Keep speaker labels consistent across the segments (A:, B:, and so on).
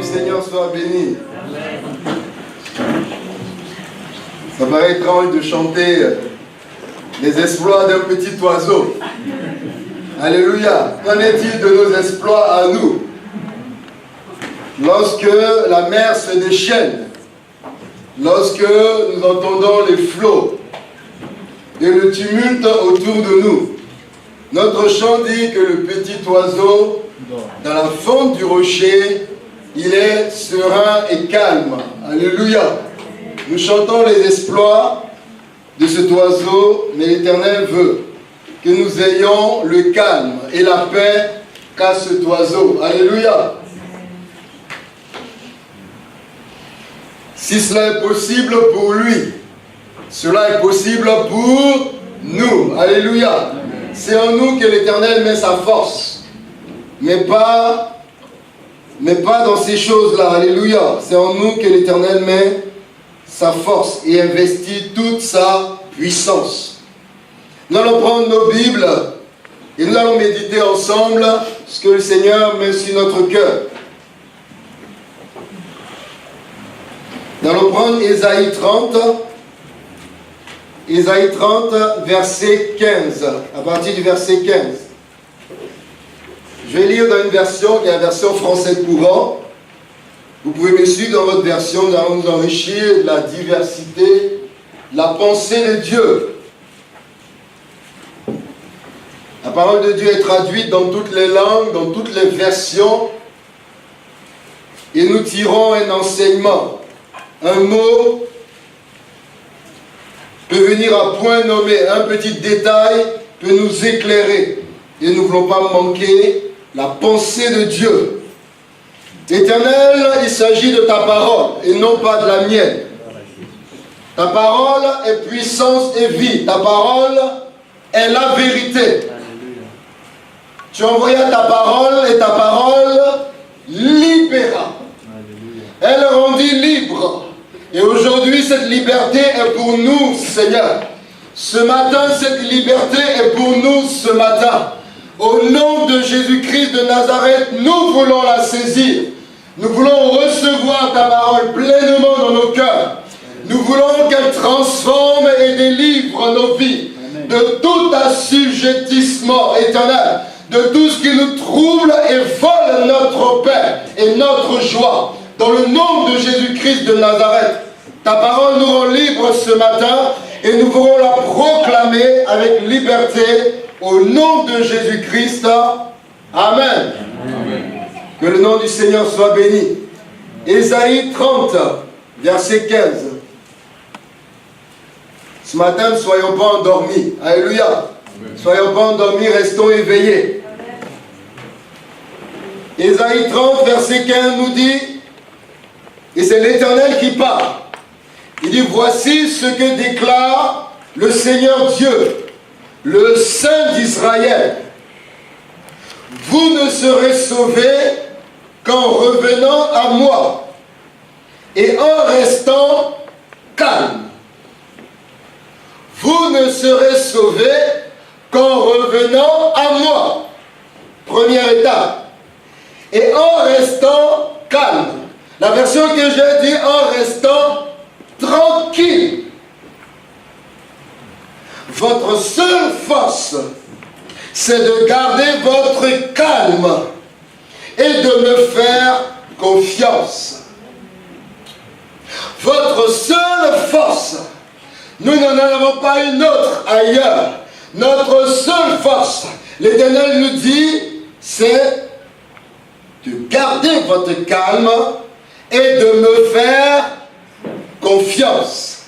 A: Seigneur soit béni. Ça paraît étrange de chanter les exploits d'un petit oiseau. Alléluia. Qu'en est-il de nos exploits à nous? Lorsque la mer se déchaîne, lorsque nous entendons les flots et le tumulte autour de nous, notre chant dit que le petit oiseau, dans la fente du rocher, il est serein et calme. Alléluia. Nous chantons les exploits de cet oiseau, mais l'Éternel veut que nous ayons le calme et la paix qu'a cet oiseau. Alléluia. Si cela est possible pour lui, cela est possible pour nous. Alléluia. C'est en nous que l'Éternel met sa force, mais pas dans ces choses-là. Alléluia. C'est en nous que l'Éternel met sa force et investit toute sa puissance. Nous allons prendre nos Bibles et nous allons méditer ensemble ce que le Seigneur met sur notre cœur. Nous allons prendre Ésaïe 30, verset 15, à partir du verset 15. Je vais lire dans une version qui est la version français courant. Vous pouvez me suivre dans votre version, nous allons nous enrichir de la diversité, de la pensée de Dieu. La parole de Dieu est traduite dans toutes les langues, dans toutes les versions, et nous tirons un enseignement. Un mot peut venir à point nommé, un petit détail peut nous éclairer, et nous ne voulons pas manquer la pensée de Dieu. Éternel, il s'agit de ta parole et non pas de la mienne. Ta parole est puissance et vie. Ta parole est la vérité. Tu as envoyé ta parole et ta parole libéra. Elle rendit libre. Et aujourd'hui, cette liberté est pour nous, Seigneur. Ce matin, cette liberté est pour nous ce matin. Au nom de Jésus-Christ de Nazareth, nous voulons la saisir. Nous voulons recevoir ta parole pleinement dans nos cœurs. Nous voulons qu'elle transforme et délivre nos vies de tout assujettissement éternel, de tout ce qui nous trouble et vole notre paix et notre joie. Dans le nom de Jésus-Christ de Nazareth, ta parole nous rend libres ce matin et nous voulons la proclamer avec liberté au nom de Jésus-Christ. Amen. Amen. Que le nom du Seigneur soit béni. Ésaïe 30, verset 15. Ce matin, ne soyons pas endormis. Alléluia. Ne soyons pas endormis, restons éveillés. Ésaïe 30, verset 15 nous dit, et c'est l'Éternel qui parle. Il dit, voici ce que déclare le Seigneur Dieu, le Saint d'Israël. Vous ne serez sauvés qu'en revenant à moi et en restant calme. Vous ne serez sauvés qu'en revenant à moi. Première étape. Et en restant calme. La version que j'ai dit, en restant tranquille. Votre seule force, c'est de garder votre calme et de me faire confiance. Votre seule force, nous n'en avons pas une autre ailleurs. Notre seule force, l'Éternel nous dit, c'est de garder votre calme et de me faire confiance.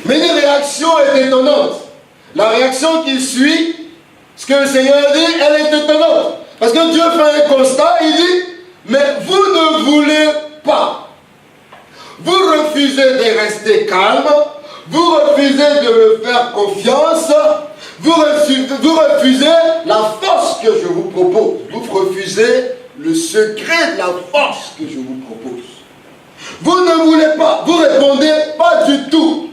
A: Mais une réaction est étonnante. La réaction qui suit ce que le Seigneur dit, elle est étonnante. Parce que Dieu fait un constat, il dit, mais vous ne voulez pas. Vous refusez de rester calme, vous refusez de me faire confiance, vous refusez la force que je vous propose. Vous refusez le secret de la force que je vous propose. Vous ne voulez pas, vous répondez pas du tout.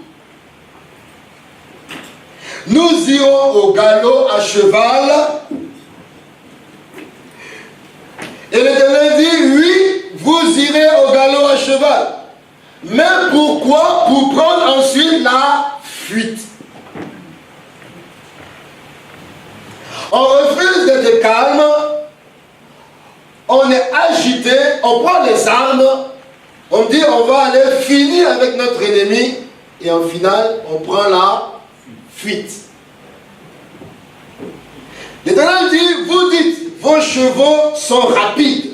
A: Nous irons au galop à cheval cheval. Mais pourquoi? Pour prendre ensuite la fuite. On refuse d'être calme, on est agité, on prend les armes, on dit on va aller finir avec notre ennemi, et en final, on prend la fuite. L'Éternel dit, vous dites, vos chevaux sont rapides.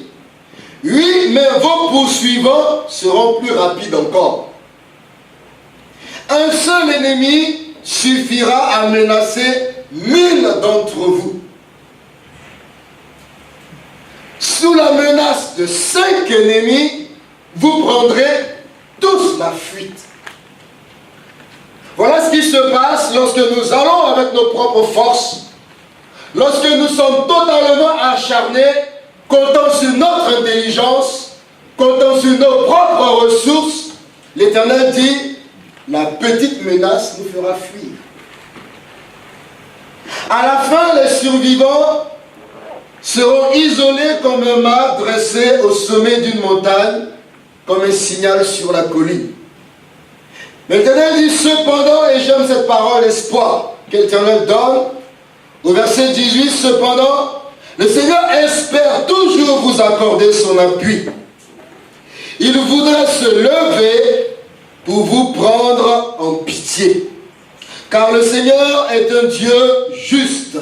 A: Oui, mais vos poursuivants seront plus rapides encore. Un seul ennemi suffira à menacer 1000 d'entre vous. Sous la menace de 5 ennemis, vous prendrez tous la fuite. Voilà ce qui se passe lorsque nous allons avec nos propres forces, lorsque nous sommes totalement acharnés, comptant sur notre intelligence, comptant sur nos propres ressources. L'Éternel dit, la petite menace nous fera fuir. À la fin, les survivants seront isolés comme un mât dressé au sommet d'une montagne, comme un signal sur la colline. L'Éternel dit cependant, et j'aime cette parole espoir que l'Éternel donne, au verset 18, cependant, le Seigneur espère toujours vous accorder son appui. Il voudrait se lever pour vous prendre en pitié. Car le Seigneur est un Dieu juste.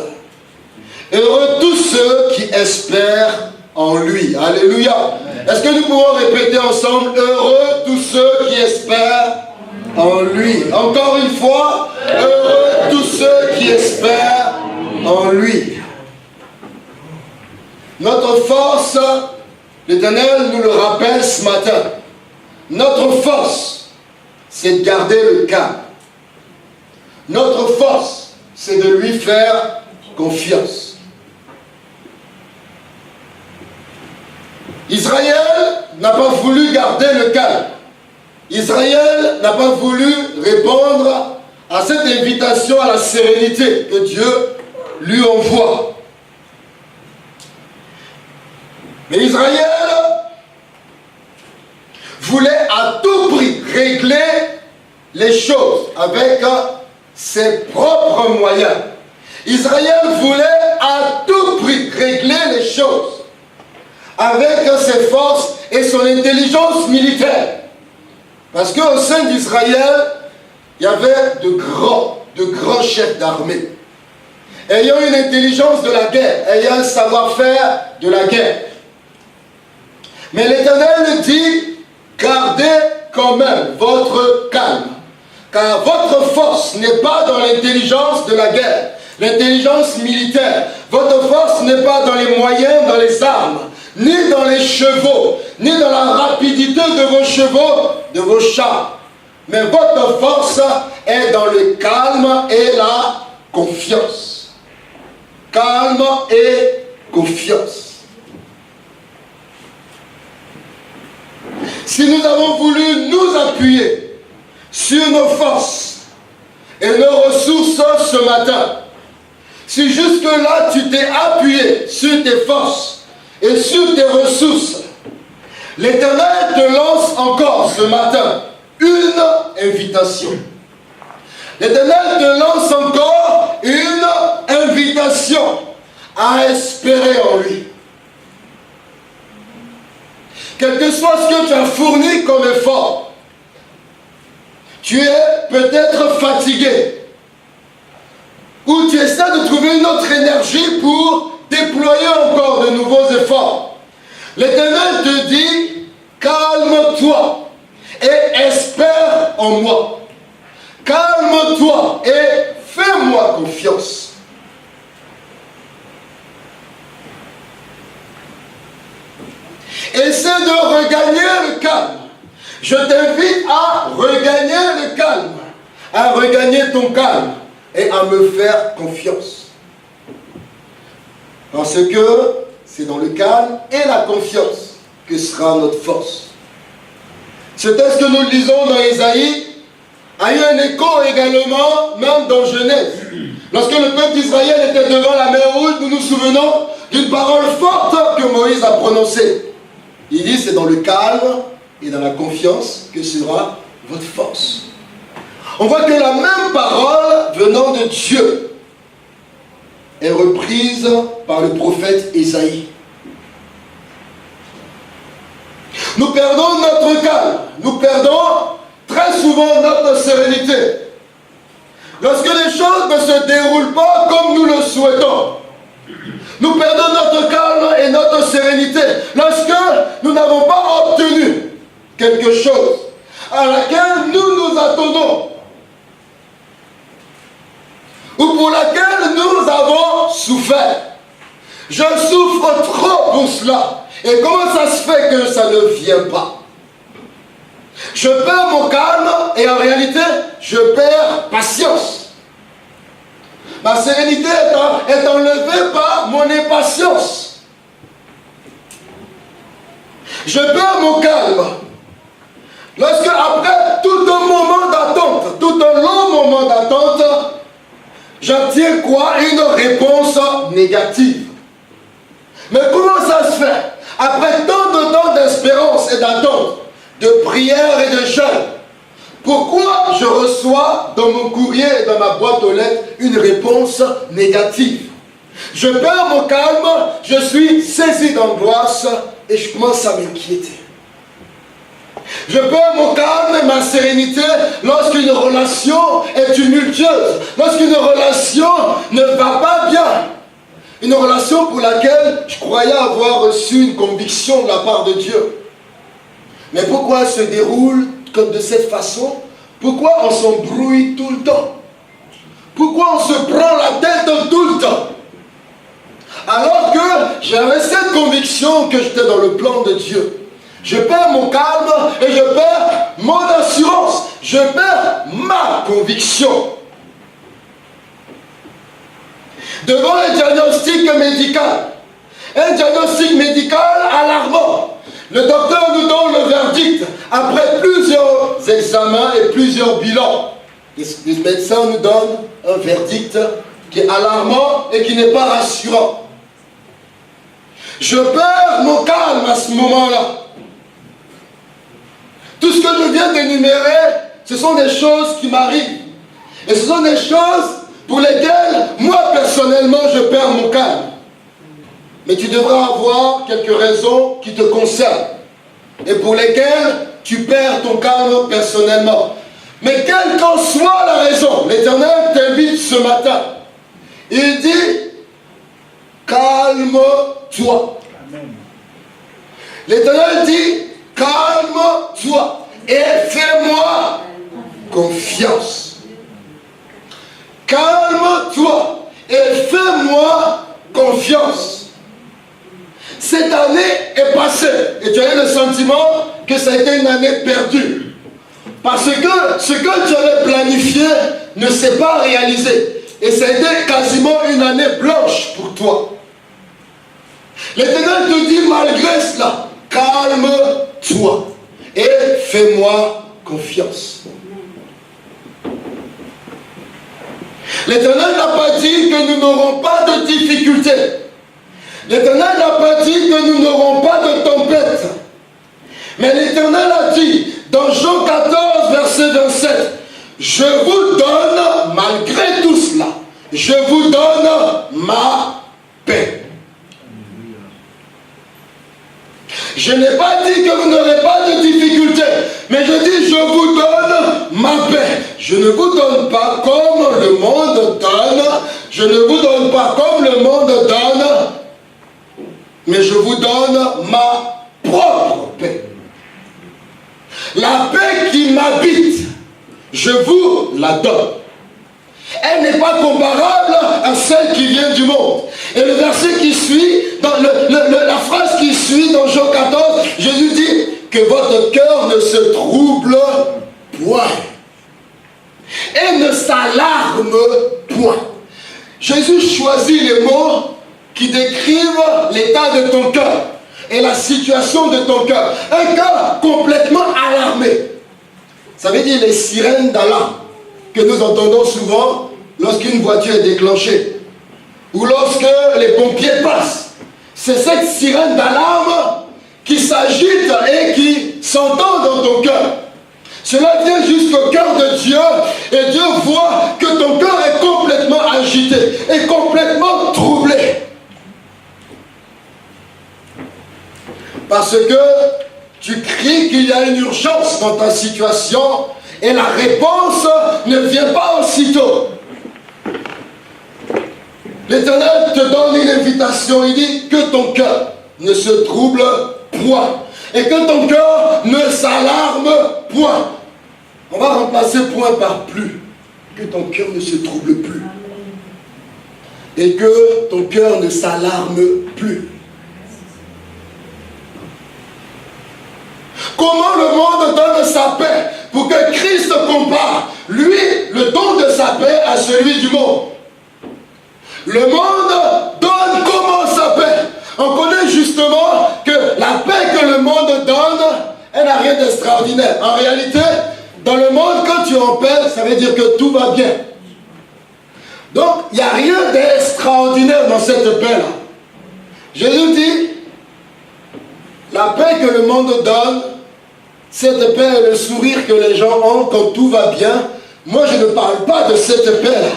A: Heureux tous ceux qui espèrent en lui. Alléluia. Est-ce que nous pouvons répéter ensemble, heureux tous ceux qui espèrent en lui. Encore une fois, heureux tous ceux qui espèrent en lui. Notre force, l'Éternel nous le rappelle ce matin, notre force, c'est de garder le calme. Notre force, c'est de lui faire confiance. Israël n'a pas voulu garder le calme. Israël n'a pas voulu répondre à cette invitation à la sérénité que Dieu lui envoie. Mais Israël voulait à tout prix régler les choses avec ses propres moyens. Israël voulait à tout prix régler les choses avec ses forces et son intelligence militaire. Parce qu'au sein d'Israël, il y avait de grands chefs d'armée, ayant une intelligence de la guerre, ayant un savoir-faire de la guerre. Mais l'Éternel dit, gardez quand même votre calme, car votre force n'est pas dans l'intelligence de la guerre, l'intelligence militaire. Votre force n'est pas dans les moyens, dans les armes, ni dans les chevaux, ni dans la rapidité de vos chevaux, de vos chars. Mais votre force est dans le calme et la confiance. Calme et confiance. Si nous avons voulu nous appuyer sur nos forces et nos ressources ce matin, si jusque-là tu t'es appuyé sur tes forces et sur tes ressources, l'Éternel te lance encore ce matin une invitation. L'Éternel te lance encore une invitation à espérer en lui. Quel que soit ce que tu as fourni comme effort, tu es peut-être fatigué, ou tu essaies de trouver une autre énergie pour déployer encore de nouveaux efforts. L'Éternel te dit, calme-toi et espère en moi. Calme-toi et fais-moi confiance. Essaie de regagner le calme. Je t'invite à regagner le calme, à regagner ton calme et à me faire confiance. Parce que c'est dans le calme et la confiance que sera notre force. Ce texte que nous lisons dans Isaïe a eu un écho également, même dans Genèse. Lorsque le peuple d'Israël était devant la mer Rouge, nous nous souvenons d'une parole forte que Moïse a prononcée. Il dit, c'est dans le calme et dans la confiance que sera votre force. On voit que la même parole venant de Dieu est reprise par le prophète Ésaïe. Nous perdons notre calme, nous perdons très souvent notre sérénité. Lorsque les choses ne se déroulent pas comme nous le souhaitons, nous perdons notre calme et notre sérénité. Lorsque nous n'avons pas obtenu quelque chose à laquelle nous nous attendons, ou pour laquelle nous avons souffert. Je souffre trop pour cela. Et comment ça se fait que ça ne vient pas? Je perds mon calme et en réalité, je perds patience. Ma sérénité est enlevée par mon impatience. Je perds mon calme. Lorsque après tout un moment d'attente, tout un long moment d'attente, j'obtiens quoi? Une réponse négative. Mais comment ça se fait? Après tant de temps d'espérance et d'attente, de prière et de jeûne, pourquoi je reçois dans mon courrier et dans ma boîte aux lettres une réponse négative? Je perds mon calme, je suis saisi d'angoisse et je commence à m'inquiéter. Je perds mon calme et ma sérénité lorsqu'une relation est tumultueuse, lorsqu'une relation ne va pas bien. Une relation pour laquelle je croyais avoir reçu une conviction de la part de Dieu. Mais pourquoi elle se déroule comme de cette façon? Pourquoi on s'embrouille tout le temps? Pourquoi on se prend la tête tout le temps? Alors que j'avais cette conviction que j'étais dans le plan de Dieu. Je perds mon calme et je perds mon assurance. Je perds ma conviction. Devant un diagnostic médical, alarmant, le docteur nous donne le verdict après plusieurs examens et plusieurs bilans. Les médecins nous donnent un verdict qui est alarmant et qui n'est pas rassurant. Je perds mon calme à ce moment-là. Tout ce que je viens d'énumérer, ce sont des choses qui m'arrivent. Et ce sont des choses pour lesquelles, moi personnellement, je perds mon calme. Mais tu devras avoir quelques raisons qui te concernent et pour lesquelles tu perds ton calme personnellement. Mais quelle qu'en soit la raison, l'Éternel t'invite ce matin. Il dit, calme-toi. L'Éternel dit, calme-toi et fais-moi confiance. Calme-toi et fais-moi confiance. Cette année est passée et tu as eu le sentiment que ça a été une année perdue. Parce que ce que tu avais planifié ne s'est pas réalisé. Et ça a été quasiment une année blanche pour toi. L'Éternel te dit malgré cela, calme-toi et fais-moi confiance. L'Éternel n'a pas dit que nous n'aurons pas de difficultés. L'Éternel n'a pas dit que nous n'aurons pas de tempête. Mais l'Éternel a dit, dans Jean 14, verset 27, « Je vous donne, malgré tout cela, je vous donne ma paix. » Je n'ai pas dit que vous n'aurez pas de difficultés, mais je dis, je vous donne ma paix. Je ne vous donne pas comme le monde donne, je ne vous donne pas comme le monde donne, mais je vous donne ma propre paix. La paix qui m'habite, je vous la donne. Elle n'est pas comparable à celle qui vient du monde. Et le verset qui suit, dans la phrase qui suit dans Jean 14, Jésus dit que votre cœur ne se trouble point et ne s'alarme point. Jésus choisit les mots qui décrivent l'état de ton cœur et la situation de ton cœur. Un cœur complètement alarmé. Ça veut dire les sirènes d'alarme que nous entendons souvent lorsqu'une voiture est déclenchée ou lorsque les pompiers passent. C'est cette sirène d'alarme qui s'agite et qui s'entend dans ton cœur. Cela vient jusqu'au cœur de Dieu et Dieu voit que ton cœur est complètement agité, est complètement troublé. Parce que tu cries qu'il y a une urgence dans ta situation et la réponse ne vient pas aussitôt. L'Éternel te donne une invitation, il dit que ton cœur ne se trouble point et que ton cœur ne s'alarme point. On va remplacer point par plus. Que ton cœur ne se trouble plus. Et que ton cœur ne s'alarme plus. Comment le monde donne sa paix pour que Christ compare, lui, le don de sa paix à celui du monde. Le monde donne comment sa paix? On connaît justement que la paix que le monde donne, elle n'a rien d'extraordinaire. En réalité, dans le monde, quand tu es en paix, ça veut dire que tout va bien. Donc, il n'y a rien d'extraordinaire dans cette paix-là. Jésus dit, la paix que le monde donne, cette paix est le sourire que les gens ont quand tout va bien. Moi, je ne parle pas de cette paix-là.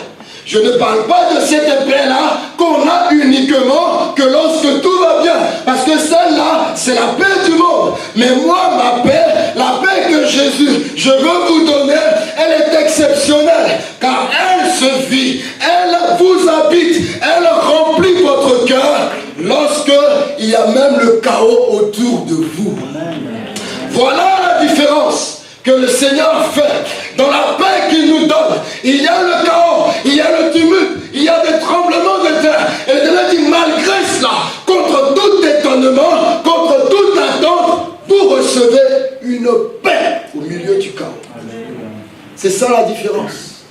A: Je ne parle pas de cette paix-là qu'on a uniquement que lorsque tout va bien. Parce que celle-là, c'est la paix du monde. Mais moi, ma paix, la paix que Jésus, je veux vous donner, elle est exceptionnelle. Car elle se vit, elle vous habite, elle remplit votre cœur lorsque il y a même le chaos autour de vous. Voilà la différence que le Seigneur fait dans la paix qu'il nous donne. Il y a le chaos, il y a le tumulte, il y a des tremblements de terre. Et l'Éternel dit, malgré cela, contre tout étonnement, contre toute attente, vous recevez une paix au milieu du chaos. C'est ça la différence.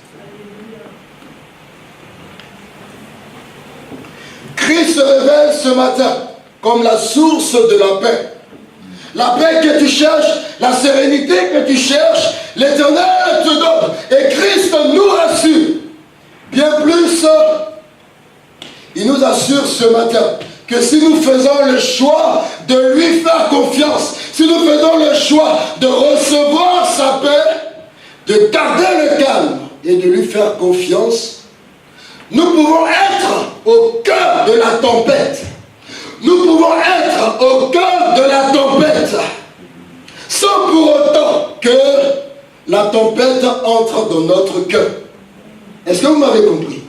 A: Christ se révèle ce matin comme la source de la paix. La paix que tu cherches, la sérénité que tu cherches, l'Éternel te donne. Et Christ nous rassure. Bien plus, il nous assure ce matin que si nous faisons le choix de lui faire confiance, si nous faisons le choix de recevoir sa paix, de garder le calme et de lui faire confiance, nous pouvons être au cœur de la tempête. Nous pouvons être au cœur de la tempête sans pour autant que la tempête entre dans notre cœur. Est-ce que vous m'avez compris?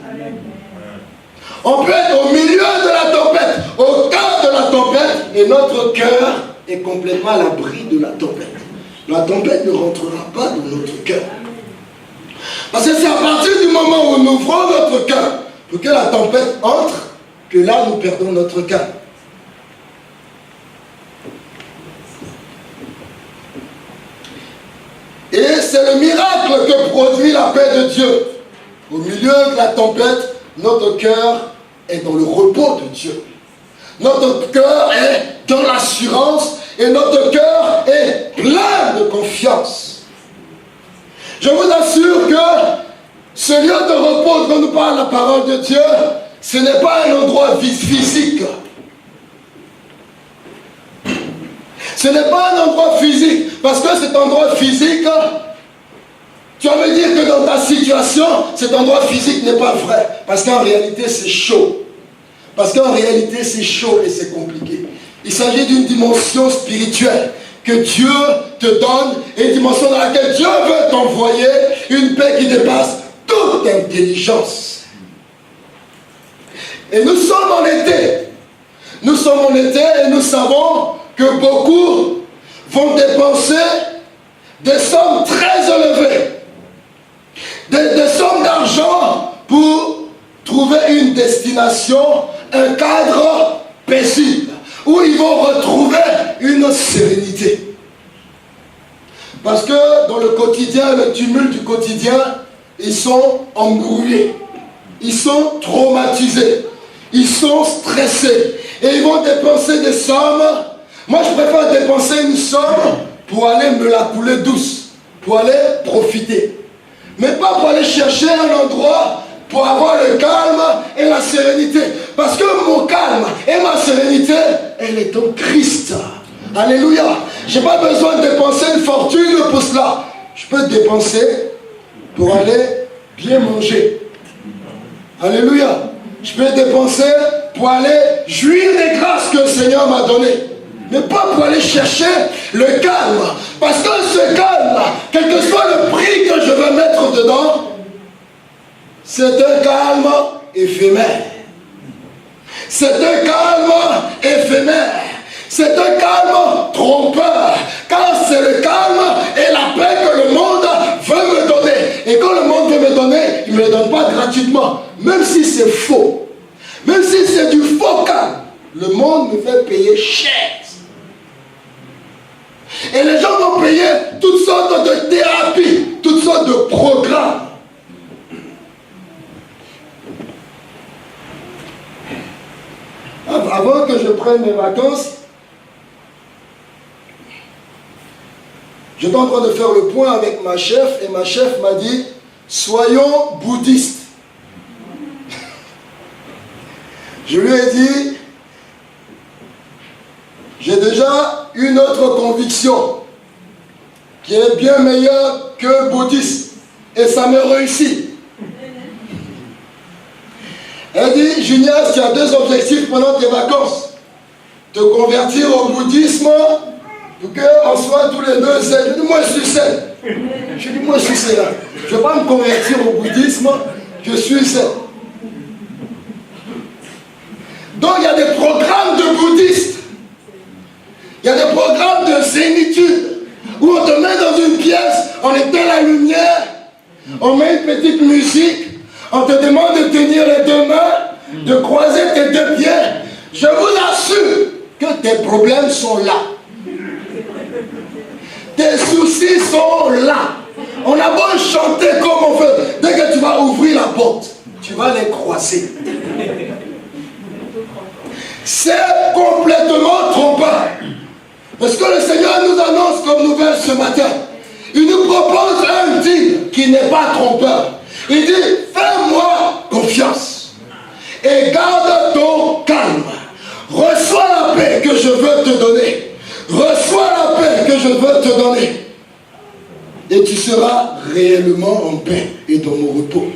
A: On peut être au milieu de la tempête, au cœur de la tempête, et notre cœur est complètement à l'abri de la tempête. La tempête ne rentrera pas dans notre cœur. Parce que c'est à partir du moment où nous ouvrons notre cœur pour que la tempête entre, que là nous perdons notre cœur. Et c'est le miracle que produit la paix de Dieu. Au milieu de la tempête, notre cœur est dans le repos de Dieu. Notre cœur est dans l'assurance et notre cœur est plein de confiance. Je vous assure que ce lieu de repos dont nous parle la parole de Dieu, ce n'est pas un endroit physique. Ce n'est pas un endroit physique, parce que cet endroit physique, tu vas me dire que dans ta situation, cet endroit physique n'est pas vrai, parce qu'en réalité c'est chaud. Parce qu'en réalité c'est chaud et c'est compliqué. Il s'agit d'une dimension spirituelle que Dieu te donne, et une dimension dans laquelle Dieu veut t'envoyer une paix qui dépasse toute intelligence. Et nous sommes en été. Nous sommes en été et nous savons que beaucoup vont dépenser des sommes très élevées, des sommes d'argent pour trouver une destination, un cadre paisible, où ils vont retrouver une sérénité. Parce que dans le quotidien, le tumulte du quotidien, ils sont embrouillés, ils sont traumatisés, ils sont stressés, et ils vont dépenser des sommes. Moi, je préfère dépenser une somme pour aller me la couler douce, pour aller profiter. Mais pas pour aller chercher un endroit pour avoir le calme et la sérénité. Parce que mon calme et ma sérénité, elle est en Christ. Alléluia. Je n'ai pas besoin de dépenser une fortune pour cela. Je peux dépenser pour aller bien manger. Alléluia. Je peux dépenser pour aller jouir des grâces que le Seigneur m'a données. Mais pas pour aller chercher le calme. Parce que ce calme, quel que soit le prix que je veux mettre dedans, c'est un calme éphémère. C'est un calme éphémère. C'est un calme trompeur. Car c'est le calme et la paix que le monde veut me donner. Et quand le monde veut me donner, il ne me le donne pas gratuitement. Même si c'est faux. Même si c'est du faux calme. Le monde me fait payer cher. Et les gens vont payer toutes sortes de thérapies, toutes sortes de programmes. Avant que je prenne mes vacances, j'étais en train de faire le point avec ma chef et ma chef m'a dit « Soyons bouddhistes ». Je lui ai dit « J'ai déjà une autre conviction qui est bien meilleure que bouddhiste et ça me réussit. » Elle dit, Junias, tu as deux objectifs pendant tes vacances. Te convertir au bouddhisme pour qu'on soit tous les deux zen. Je dis, moi je suis zen. Je dis, moi je suis zen. Je ne vais pas me convertir au bouddhisme, je suis zen. Donc il y a des programmes de bouddhistes. Il y a des programmes de zénitude où on te met dans une pièce, on éteint la lumière, on met une petite musique. On te demande de tenir les deux mains, de croiser tes deux pieds. Je vous assure que tes problèmes sont là. Tes soucis sont là. On a beau chanter comme on veut. Dès que tu vas ouvrir la porte, tu vas les croiser. C'est complètement trompeur. Parce que le Seigneur nous annonce comme nouvelle ce matin. Il nous propose un deal qui n'est pas trompeur. Il dit, fais-moi confiance et garde ton calme. Reçois la paix que je veux te donner. Reçois la paix que je veux te donner. Et tu seras réellement en paix et dans mon repos.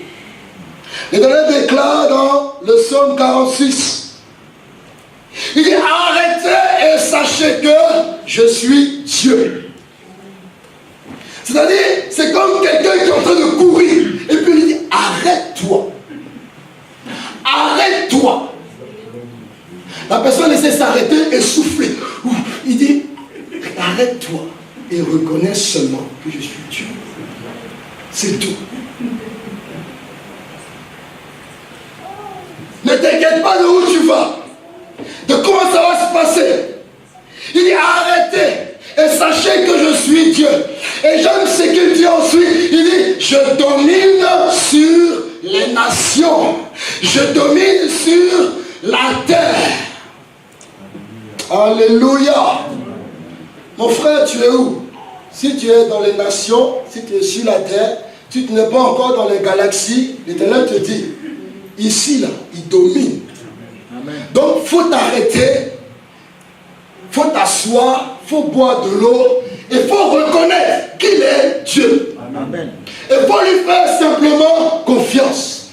A: L'Éternel déclare dans le psaume 46. Il dit, arrêtez et sachez que je suis Dieu. C'est-à-dire, c'est comme quelqu'un qui est en train de courir. Et puis il dit, arrête-toi. Arrête-toi. La personne essaie de s'arrêter et souffler. Il dit, arrête-toi et reconnais seulement que je suis Dieu. C'est tout. Ne t'inquiète pas de où tu vas. De comment ça va se passer. Il dit, arrêtez. Et sachez que je suis Dieu. Et j'aime ce qu'il dit ensuite. Il dit, je domine sur les nations. Je domine sur la terre. Alléluia. Mon frère, tu es où? Si tu es dans les nations, si tu es sur la terre, tu n'es pas encore dans les galaxies, l'Éternel te dit, ici, là, il domine. Amen. Donc, il faut t'arrêter. Il faut t'asseoir, il faut boire de l'eau, il faut reconnaître qu'il est Dieu. Amen. Il faut lui faire simplement confiance.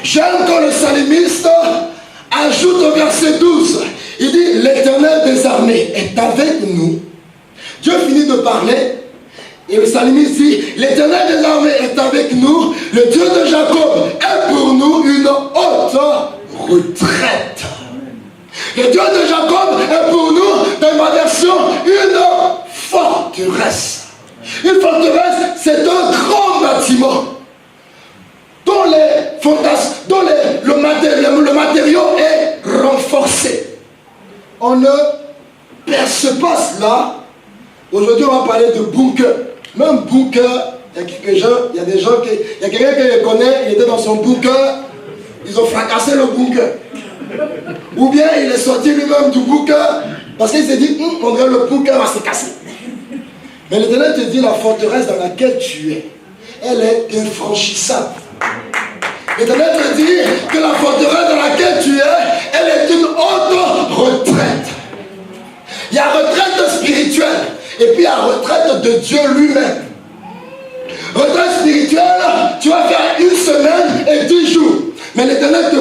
A: J'aime quand le psalmiste ajoute au verset 12, il dit, l'Éternel des armées est avec nous. Dieu finit de parler, et le psalmiste dit, l'Éternel des armées est avec nous, le Dieu de Jacob est pour nous une haute retraite. Le Dieu de Jacob est pour nous, dans ma version, une forteresse. Une forteresse, c'est un grand bâtiment dont le matériau est renforcé. On ne perce pas cela. Aujourd'hui, on va parler de bunker. Même bunker, il y a des gens qui... Il y a quelqu'un qui le connaît, il était dans son bunker, ils ont fracassé le bunker. Ou bien il est sorti lui-même du bunker parce qu'il s'est dit, on dirait le bunker va se casser. Mais l'Éternel te dit, la forteresse dans laquelle tu es, elle est infranchissable. L'Éternel te dit que la forteresse dans laquelle tu es, elle est une haute retraite.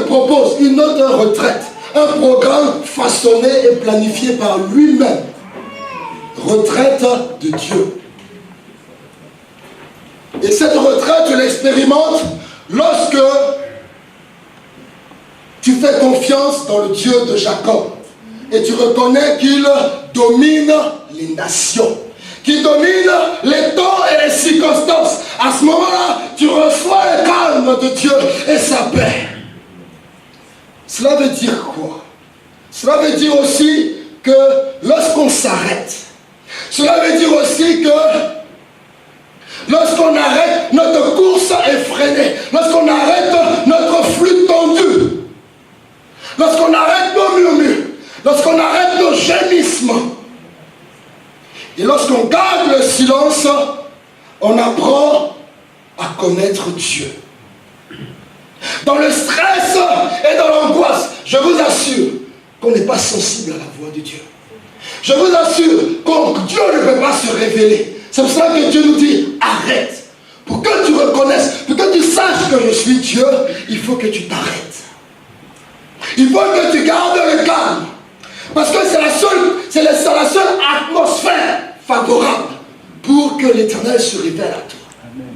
A: propose une autre retraite. Un programme façonné et planifié par lui-même. Retraite de Dieu. Et cette retraite, tu l'expérimentes lorsque tu fais confiance dans le Dieu de Jacob. Et tu reconnais qu'il domine les nations, qu'il domine les temps et les circonstances. À ce moment-là, tu reçois le calme de Dieu et sa paix. Cela veut dire quoi? Cela veut dire aussi que lorsqu'on s'arrête, cela veut dire aussi que lorsqu'on arrête notre course effrénée, lorsqu'on arrête notre flux tendu, lorsqu'on arrête nos murmures, lorsqu'on arrête nos gémissements, et lorsqu'on garde le silence, on apprend à connaître Dieu. Dans le stress et dans l'angoisse, je vous assure qu'on n'est pas sensible à la voix de Dieu. Je vous assure que Dieu ne peut pas se révéler. C'est pour ça que Dieu nous dit, arrête. Pour que tu reconnaisses, pour que tu saches que je suis Dieu, il faut que tu t'arrêtes. Il faut que tu gardes le calme. Parce que c'est la seule atmosphère favorable pour que l'Éternel se révèle à toi. Amen.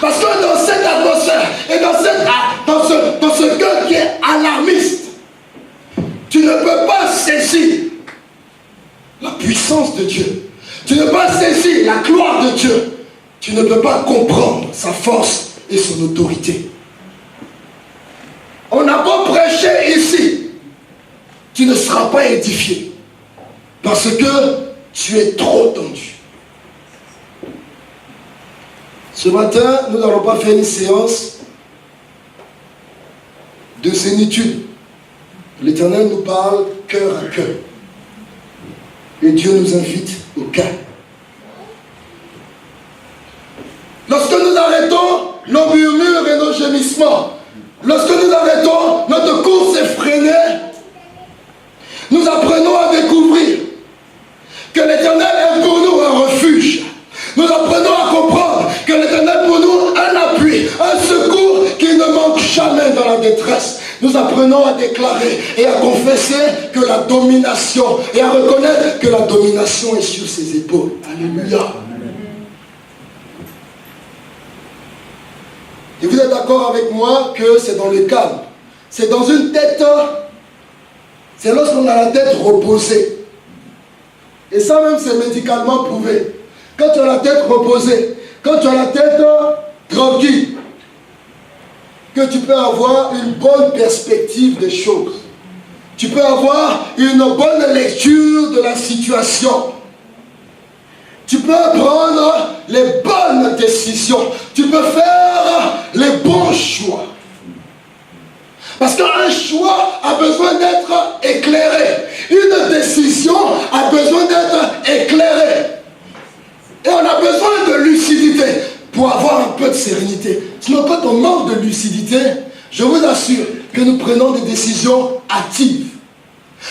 A: Parce que dans cette atmosphère et dans ce cœur qui est alarmiste, tu ne peux pas saisir la puissance de Dieu. Tu ne peux pas saisir la gloire de Dieu. Tu ne peux pas comprendre sa force et son autorité. On n'a pas prêché ici. Tu ne seras pas édifié. Parce que tu es trop tendu. Ce matin, nous n'allons pas faire une séance de zénitude. L'Éternel nous parle cœur à cœur. Et Dieu nous invite au calme. Lorsque nous arrêtons nos murmures et nos gémissements, lorsque nous arrêtons notre course effrénée, nous apprenons à découvrir que l'Éternel est pour nous un refuge. Nous apprenons à comprendre que l'Éternel est pour nous un appui, un secours qui ne manque jamais dans la détresse. Nous apprenons à déclarer et à confesser que la domination, et à reconnaître que la domination est sur ses épaules. Alléluia. Et vous êtes d'accord avec moi que c'est dans le calme. C'est dans une tête, c'est lorsqu'on a la tête reposée. Et ça même c'est médicalement prouvé. Quand tu as la tête reposée, quand tu as la tête tranquille, que tu peux avoir une bonne perspective des choses. Tu peux avoir une bonne lecture de la situation. Tu peux prendre les bonnes décisions. Tu peux faire les bons choix. Parce qu'un choix a besoin d'être éclairé. Une décision a besoin d'être éclairée. Et on a besoin de lucidité pour avoir un peu de sérénité. Sinon, quand on manque de lucidité, je vous assure que nous prenons des décisions hâtives.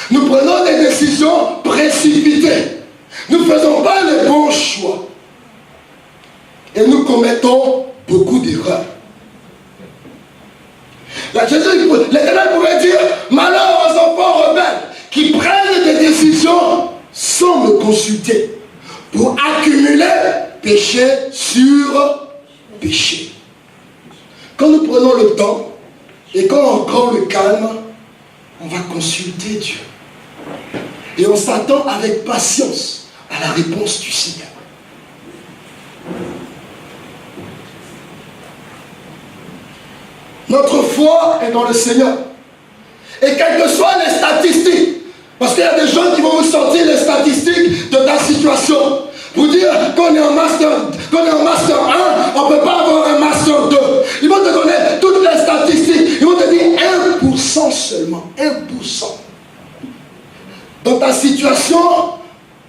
A: Nous prenons des décisions précipitées. Nous ne faisons pas les bons choix. Et nous commettons beaucoup d'erreurs. L'Éternel pouvait dire, malheur aux enfants rebelles qui prennent des décisions sans me consulter pour accumuler péché sur péché. Quand nous prenons le temps et quand on prend le calme, on va consulter Dieu. Et on s'attend avec patience à la réponse du Seigneur. Notre foi est dans le Seigneur. Et quelles que soient les statistiques, parce qu'il y a des gens qui vont vous sortir les statistiques de ta situation, pour dire qu'on est en master 1, on ne peut pas avoir un master 2. Ils vont te donner toutes les statistiques. Ils vont te dire 1% seulement. 1%. Dans ta situation,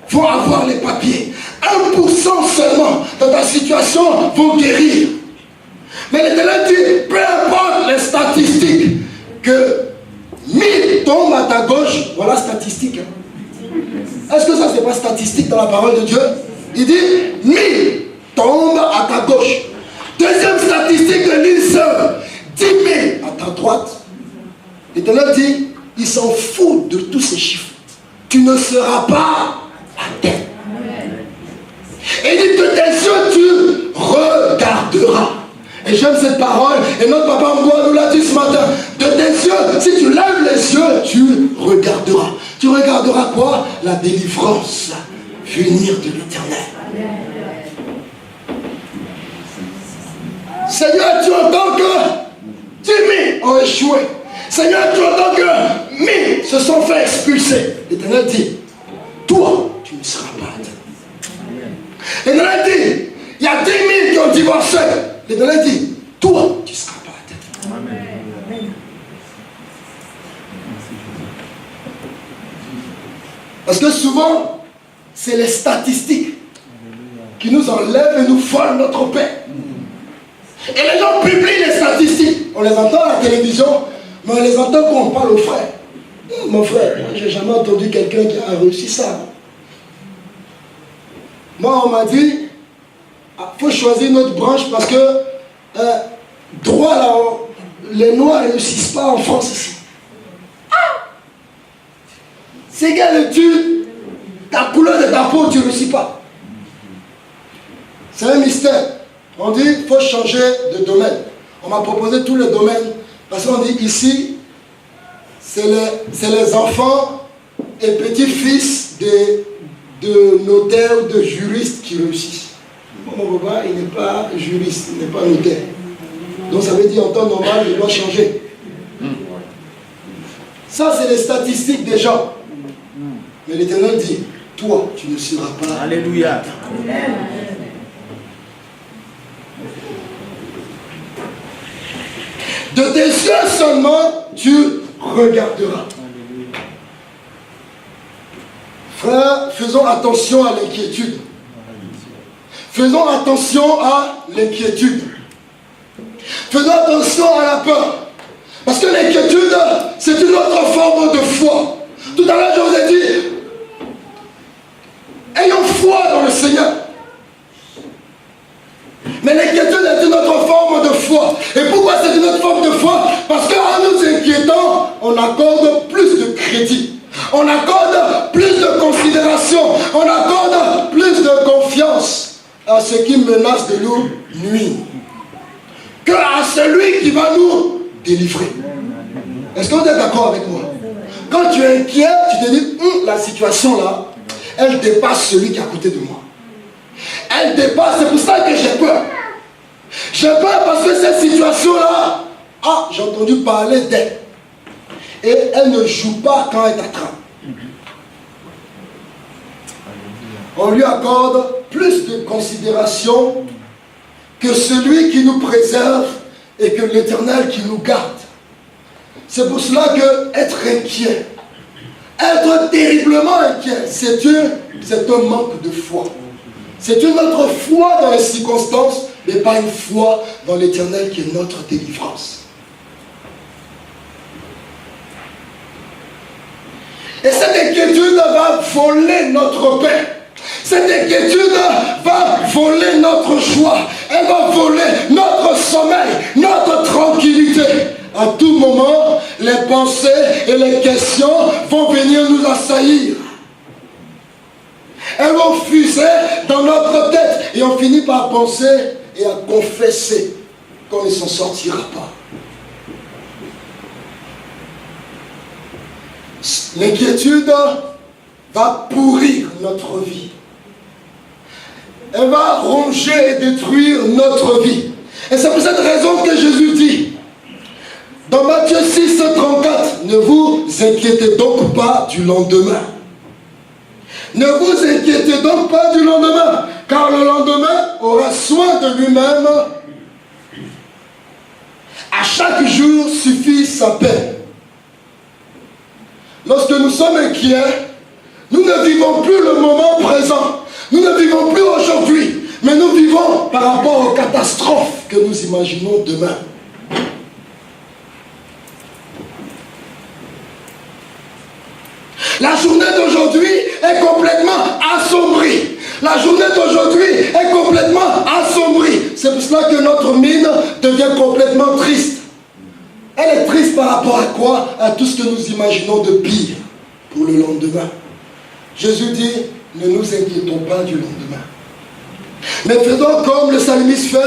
A: il faut avoir les papiers. 1% seulement dans ta situation vont guérir. Mais l'Éternel dit, peu importe les statistiques, que 1000 tombent à ta gauche, voilà statistique. Est-ce que ça c'est pas statistique dans la parole de Dieu? Il dit 1000 tombent à ta gauche. Deuxième statistique de l'INSEE, 10 ta droite. L'Éternel dit, il s'en fout de tous ces chiffres. Tu ne seras pas à terre. Et il dit, de tes yeux, tu regarderas. Et j'aime cette parole, et notre papa Mboua nous l'a dit ce matin. De tes yeux, si tu lèves les yeux, tu regarderas. Tu regarderas quoi? La délivrance venir de l'Éternel. Seigneur, tu entends que 10 000 ont échoué. Seigneur, tu entends que 1000 se sont fait expulser. L'Éternel dit, toi, tu ne seras pas à terre. L'Éternel dit, il y a 10 000 qui ont divorcé. L'Éternel dit, toi, tu ne seras pas à terre. Amen. Parce que souvent, c'est les statistiques qui nous enlèvent et nous volent notre paix. Et les gens publient les statistiques. On les entend à la télévision, mais on les entend quand on parle aux frères. Mon frère, moi, j'ai jamais entendu quelqu'un qui a réussi ça. Moi, on m'a dit, il faut choisir notre branche parce que droit là, les Noirs ne réussissent pas en France ici. C'est quelle étude, ta couleur de ta peau, tu ne réussis pas. C'est un mystère. On dit qu'il faut changer de domaine. On m'a proposé tous les domaines parce qu'on dit ici, c'est les enfants et petits-fils de notaires ou de juristes qui réussissent. Mon papa, il n'est pas juriste, il n'est pas notaire. Donc ça veut dire en temps normal, il doit changer. Ça, c'est les statistiques des gens. Mais l'Éternel dit, toi, tu ne seras pas.
B: Alléluia.
A: De tes yeux seulement, tu regarderas. Frères, faisons attention à l'inquiétude. Faisons attention à l'inquiétude. Faisons attention à la peur. Parce que l'inquiétude, c'est une autre forme de foi. Tout à l'heure, je vous ai dit, ayons foi dans le Seigneur. Mais l'inquiétude est une autre forme de foi. Et pourquoi c'est une autre forme de foi? Parce qu'en nous inquiétant, on accorde plus de crédit. On accorde plus de considération. On accorde plus de confiance à ce qui menace de nous nuire que à celui qui va nous délivrer. Est-ce que vous êtes d'accord avec moi? Quand tu es inquiet, tu te dis, la situation là, elle dépasse celui qui est à côté de moi. Elle dépasse, c'est pour ça que j'ai peur. J'ai peur parce que cette situation-là, j'ai entendu parler d'elle. Et elle ne joue pas quand elle t'attrape. On lui accorde plus de considération que celui qui nous préserve et que l'Éternel qui nous garde. C'est pour cela que être inquiet, être terriblement inquiet, c'est un manque de foi. C'est une autre foi dans les circonstances, mais pas une foi dans l'Éternel qui est notre délivrance. Et cette inquiétude va voler notre paix. Cette inquiétude va voler notre joie. Elle va voler notre sommeil, notre tranquillité. À tout moment, les pensées et les questions vont venir nous assaillir. Elles vont fuser dans notre tête et on finit par penser et à confesser qu'on ne s'en sortira pas. L'inquiétude va pourrir notre vie. Elle va ronger et détruire notre vie. Et c'est pour cette raison que Jésus dit, dans Matthieu 6, 34, ne vous inquiétez donc pas du lendemain. Ne vous inquiétez donc pas du lendemain, car le lendemain aura soin de lui-même. À chaque jour suffit sa paix. Lorsque nous sommes inquiets, nous ne vivons plus le moment présent. Nous ne vivons plus aujourd'hui, mais nous vivons par rapport aux catastrophes que nous imaginons demain. La journée d'aujourd'hui est complètement assombrie. La journée d'aujourd'hui est complètement assombrie. C'est pour cela que notre mine devient complètement triste. Elle est par rapport à quoi? À tout ce que nous imaginons de pire pour le lendemain. Jésus dit, ne nous inquiétons pas du lendemain. Mais faisons comme le psalmiste fait.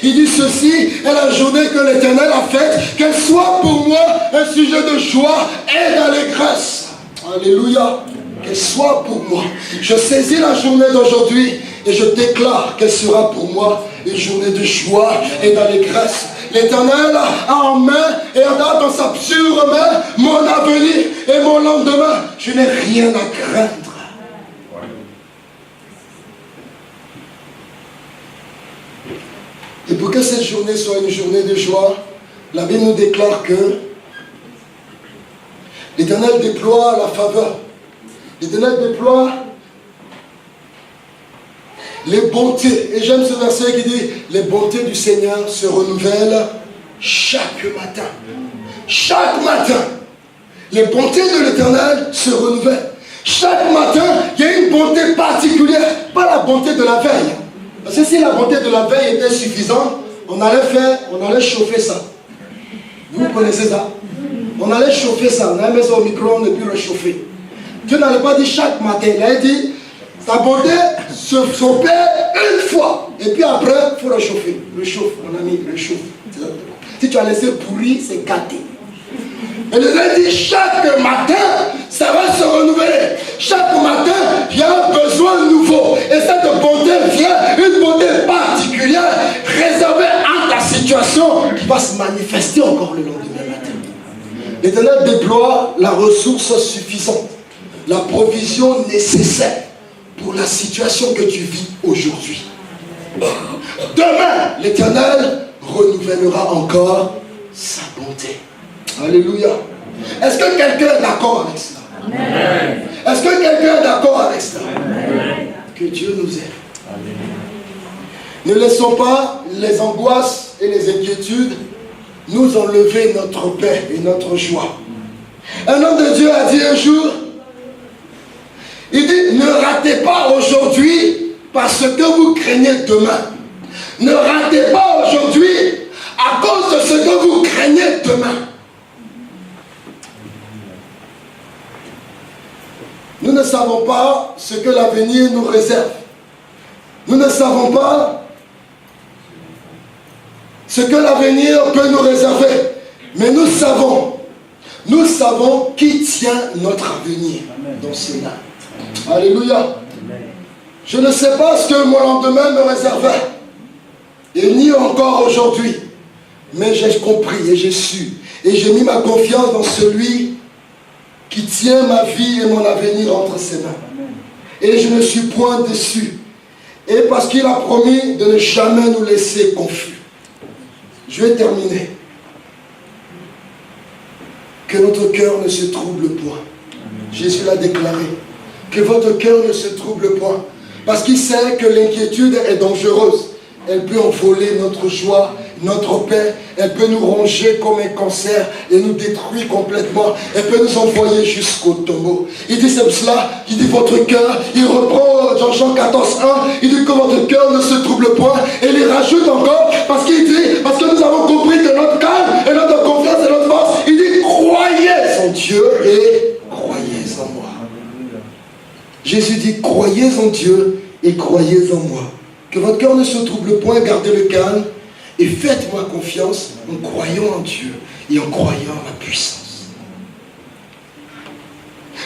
A: Il dit ceci est la journée que l'Éternel a faite, qu'elle soit pour moi un sujet de joie et d'allégresse. Alléluia. Qu'elle soit pour moi. Je saisis la journée d'aujourd'hui et je déclare qu'elle sera pour moi une journée de joie et d'allégresse. L'Éternel a en main et a dans sa pure main mon avenir et mon lendemain. Je n'ai rien à craindre. Et pour que cette journée soit une journée de joie, la Bible nous déclare que l'Éternel déploie la faveur. L'Éternel déploie les bontés. Et j'aime ce verset qui dit, les bontés du Seigneur se renouvellent chaque matin. Chaque matin. Les bontés de l'Éternel se renouvellent. Chaque matin, il y a une bonté particulière. Pas la bonté de la veille. Parce que si la bonté de la veille était suffisante, on allait chauffer ça. Vous connaissez ça? On allait chauffer ça. On allait mettre ça au micro-ondes et puis réchauffer. Dieu n'allait pas dire chaque matin. Il a dit, sa bonté s'opère une fois. Et puis après, il faut réchauffer. Réchauffe, mon ami, réchauffe. Si tu as laissé pourrir, c'est gâté. Et Dieu a dit, chaque matin, ça va se renouveler. Chaque matin, il y a un besoin nouveau. Et cette bonté vient, une bonté particulière, réservée à ta situation, qui va se manifester encore le lendemain matin. L'Éternel déploie la ressource suffisante, la provision nécessaire pour la situation que tu vis aujourd'hui. Demain, l'Éternel renouvellera encore sa bonté. Alléluia. Est-ce que quelqu'un est d'accord avec cela? Amen. Est-ce que quelqu'un est d'accord avec cela? Amen. Que Dieu nous aide. Amen. Ne laissons pas les angoisses et les inquiétudes nous enlever notre paix et notre joie. Un homme de Dieu a dit un jour, il dit, ne ratez pas aujourd'hui parce que vous craignez demain. Ne ratez pas aujourd'hui à cause de ce que vous craignez demain. Nous ne savons pas ce que l'avenir nous réserve. Nous ne savons pas ce que l'avenir peut nous réserver. Mais nous savons qui tient notre avenir dans ses mains. Alléluia. Je ne sais pas ce que mon lendemain me réservait. Et ni encore aujourd'hui. Mais j'ai compris et j'ai su. Et j'ai mis ma confiance dans celui qui tient ma vie et mon avenir entre ses mains. Et je ne suis point déçu. Et parce qu'il a promis de ne jamais nous laisser confus. Je vais terminer. Que notre cœur ne se trouble point. Jésus l'a déclaré. Que votre cœur ne se trouble point. Parce qu'il sait que l'inquiétude est dangereuse. Elle peut envoler notre joie, notre paix. Elle peut nous ronger comme un cancer et nous détruire complètement. Elle peut nous envoyer jusqu'au tombeau. Il dit, c'est pour cela qu'il dit votre cœur. Il reprend Jean 14, 1. Il dit que votre cœur ne se trouble point. Et il rajoute encore, parce qu'il dit, parce que nous avons compris que notre calme et notre confiance et notre force, il dit, croyez en Dieu et croyez en moi. Jésus dit, croyez en Dieu et croyez en moi. Que votre cœur ne se trouble point, gardez le calme et faites-moi confiance en croyant en Dieu et en croyant en la puissance.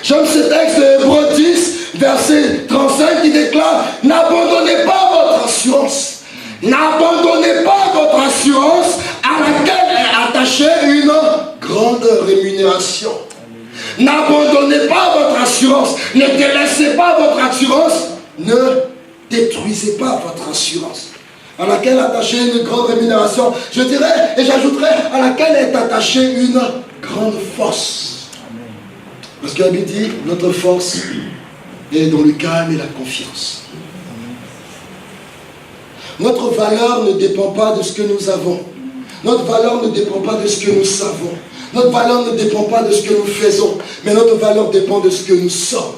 A: J'aime ce texte de Hébreux 10, verset 35 qui déclare, n'abandonnez pas votre assurance. N'abandonnez pas votre assurance à laquelle est attachée une grande rémunération. N'abandonnez pas votre assurance. Ne délaissez pas votre assurance. Ne détruisez pas votre assurance, à laquelle est attachée une grande rémunération. Je dirais, et j'ajouterais, à laquelle est attachée une grande force. Parce que la Bible dit, notre force est dans le calme et la confiance. Notre valeur ne dépend pas de ce que nous avons. Notre valeur ne dépend pas de ce que nous savons. Notre valeur ne dépend pas de ce que nous faisons. Mais notre valeur dépend de ce que nous sommes.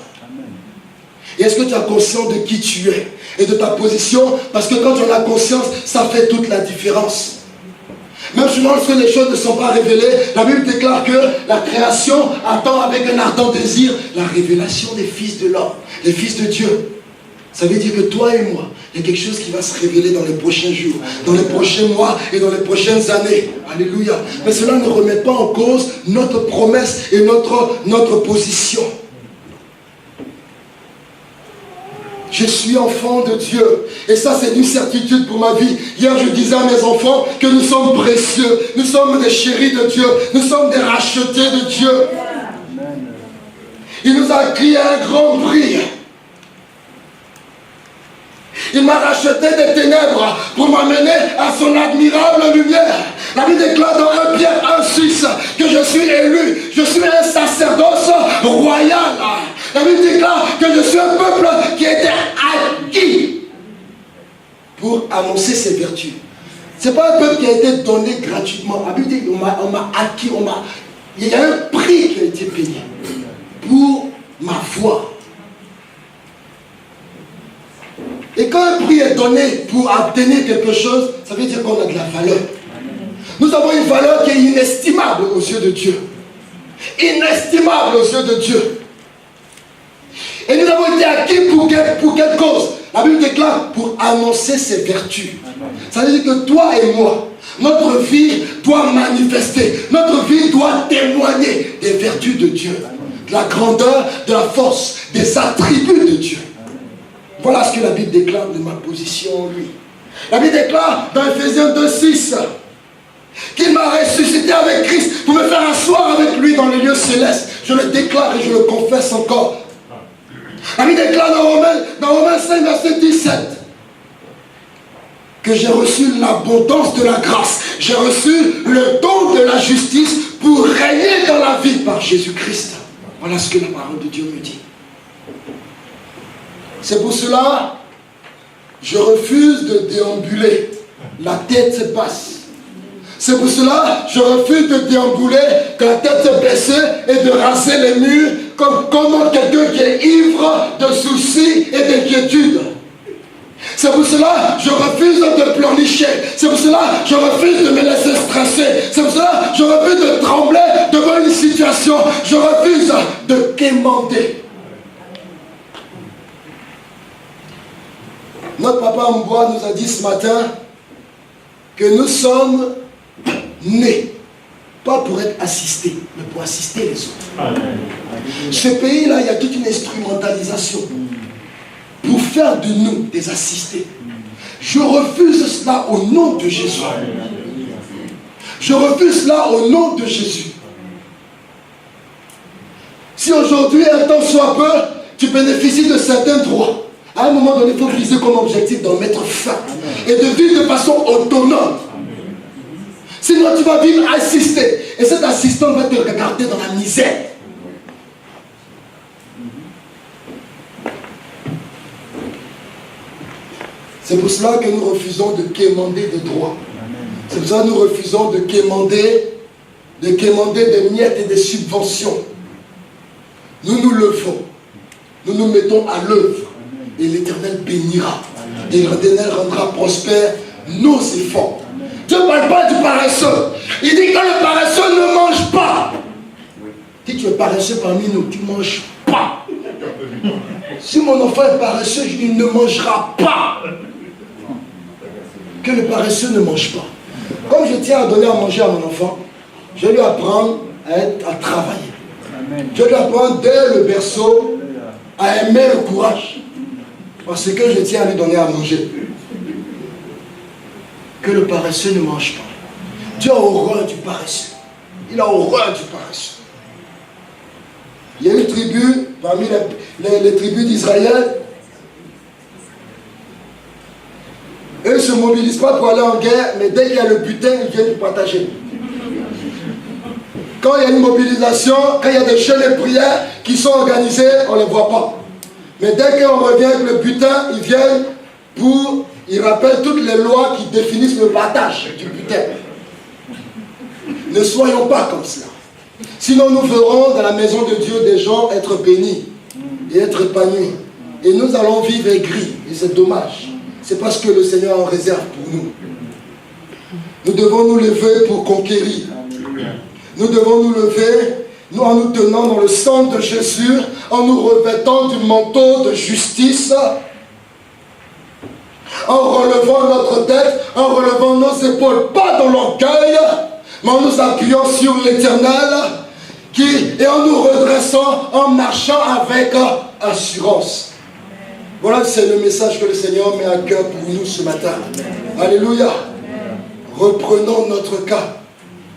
A: Et est-ce que tu as conscience de qui tu es et de ta position? Parce que quand tu en as conscience, ça fait toute la différence. Même lorsque les choses ne sont pas révélées, la Bible déclare que la création attend avec un ardent désir la révélation des fils de l'homme, des fils de Dieu. Ça veut dire que toi et moi, il y a quelque chose qui va se révéler dans les prochains jours, dans les prochains mois et dans les prochaines années. Alléluia. Mais cela ne remet pas en cause notre promesse et notre position. Je suis enfant de Dieu. Et ça, c'est une certitude pour ma vie. Hier, je disais à mes enfants que nous sommes précieux. Nous sommes des chéris de Dieu. Nous sommes des rachetés de Dieu. Il nous a crié un grand prix. Il m'a racheté des ténèbres pour m'amener à son admirable lumière. La Bible déclare dans 1 Pierre 1,6 que je suis élu. Je suis un sacerdoce royal. La Bible déclare que je suis un peuple qui a été acquis pour annoncer ses vertus. Ce n'est pas un peuple qui a été donné gratuitement. La Bible dit on m'a acquis, il y a un prix qui a été payé pour ma foi. Et quand un prix est donné pour obtenir quelque chose, ça veut dire qu'on a de la valeur. Nous avons une valeur qui est inestimable aux yeux de Dieu. Inestimable aux yeux de Dieu. Et nous avons été acquis pour quelle cause? La Bible déclare pour annoncer ses vertus. Ça veut dire que toi et moi, notre vie doit manifester, notre vie doit témoigner des vertus de Dieu, de la grandeur, de la force, des attributs de Dieu. Voilà ce que la Bible déclare de ma position en lui. La Bible déclare dans Ephésiens 2,6 qu'il m'a ressuscité avec Christ pour me faire asseoir avec lui dans les lieux célestes. Je le déclare et je le confesse encore. La Bible déclare dans Romains 5, verset 17 que j'ai reçu l'abondance de la grâce. J'ai reçu le don de la justice pour régner dans la vie par Jésus-Christ. Voilà ce que la parole de Dieu me dit. C'est pour cela je refuse de déambuler la tête basse. C'est pour cela je refuse de déambuler la tête baissée et de raser les murs comme quelqu'un qui est ivre de soucis et d'inquiétudes. C'est pour cela je refuse de pleurnicher. C'est pour cela je refuse de me laisser stresser. C'est pour cela je refuse de trembler devant une situation. Je refuse de quémander. Notre papa Mboua nous a dit ce matin que nous sommes nés, pas pour être assistés, mais pour assister les autres. Amen. Ce pays-là, il y a toute une instrumentalisation pour faire de nous des assistés. Je refuse cela au nom de Jésus. Je refuse cela au nom de Jésus. Si aujourd'hui, un temps soit peu, tu bénéficies de certains droits, à un moment donné, il faut viser comme objectif d'en mettre fin et de vivre de façon autonome. Sinon, tu vas vivre assisté. Et cet assistant va te regarder dans la misère. C'est pour cela que nous refusons de quémander des droits. C'est pour cela que nous refusons de quémander des miettes et des subventions. Nous nous levons. Nous nous mettons à l'œuvre. Et l'Éternel bénira. Et l'Éternel rendra prospère nos efforts. Dieu ne parle pas du paresseux. Il dit que le paresseux ne mange pas. Si tu es paresseux parmi nous, tu ne manges pas. Si mon enfant est paresseux, il ne mangera pas. Que le paresseux ne mange pas. Comme je tiens à donner à manger à mon enfant, je vais lui apprendre à travailler. Je vais lui apprendre dès le berceau à aimer le courage. Parce que je tiens à lui donner à manger. Que le paresseux ne mange pas. Dieu a horreur du paresseux. Il a horreur du paresseux. Il y a une tribu, parmi les tribus d'Israël, eux ne se mobilisent pas pour aller en guerre, mais dès qu'il y a le butin, ils viennent partager. Quand il y a une mobilisation, quand il y a des jeûnes et prières qui sont organisés, on ne les voit pas. Mais dès qu'on revient avec le butin, ils viennent ils rappellent toutes les lois qui définissent le partage du butin. Ne soyons pas comme cela. Sinon nous verrons dans la maison de Dieu des gens être bénis et être épanouis. Et nous allons vivre aigris. Et c'est dommage. C'est parce que le Seigneur en réserve pour nous. Nous devons nous lever pour conquérir. Nous devons nous lever en nous tenant dans le sang de Jésus, en nous revêtant du manteau de justice, en relevant notre tête, en relevant nos épaules, pas dans l'orgueil, mais en nous appuyant sur l'Éternel, et en nous redressant, en marchant avec assurance. Voilà, c'est le message que le Seigneur met à cœur pour nous ce matin. Alléluia. Reprenons notre cas.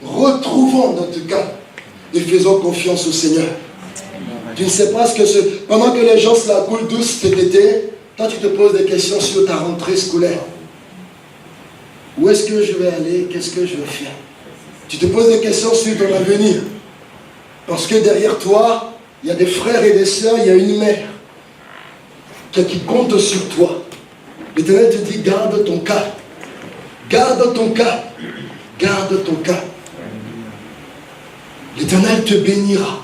A: Retrouvons notre cas. Et faisons confiance au Seigneur. Tu ne sais pas ce que c'est. Pendant que les gens se la coulent douce cet été, toi tu te poses des questions sur ta rentrée scolaire. Où est-ce que je vais aller? Qu'est-ce que je vais faire? Tu te poses des questions sur ton avenir. Parce que derrière toi, il y a des frères et des sœurs, il y a une mère qui compte sur toi. L'Éternel te dit, garde ton cas. Garde ton cas. Garde ton cas. L'Éternel te bénira.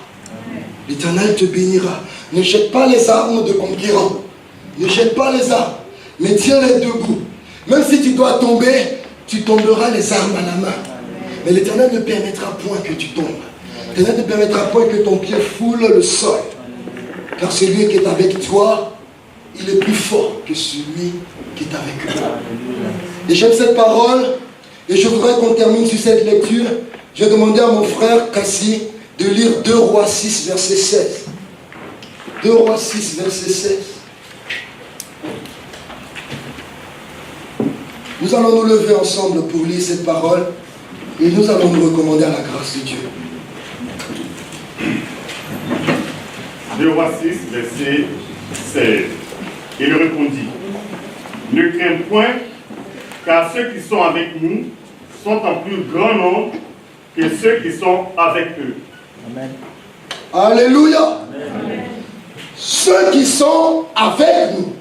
A: L'Éternel te bénira. Ne jette pas les armes de conquérant. Ne jette pas les armes. Mais tiens-les debout. Même si tu dois tomber, tu tomberas les armes à la main. Mais l'Éternel ne permettra point que tu tombes. L'Éternel ne permettra point que ton pied foule le sol. Car celui qui est avec toi, il est plus fort que celui qui est avec eux. Et j'aime cette parole. Et je voudrais qu'on termine sur cette lecture. Je vais demander à mon frère Cassie de lire 2 Rois 6, verset 16. 2 Rois 6, verset 16. Nous allons nous lever ensemble pour lire cette parole. Et nous allons nous recommander à la grâce de Dieu.
B: 2 Rois 6, verset 16. Il répondit, ne crains point, car ceux qui sont avec nous sont en plus grand nombre que ceux qui sont avec eux.
C: Amen.
A: Alléluia. Amen. Ceux qui sont avec nous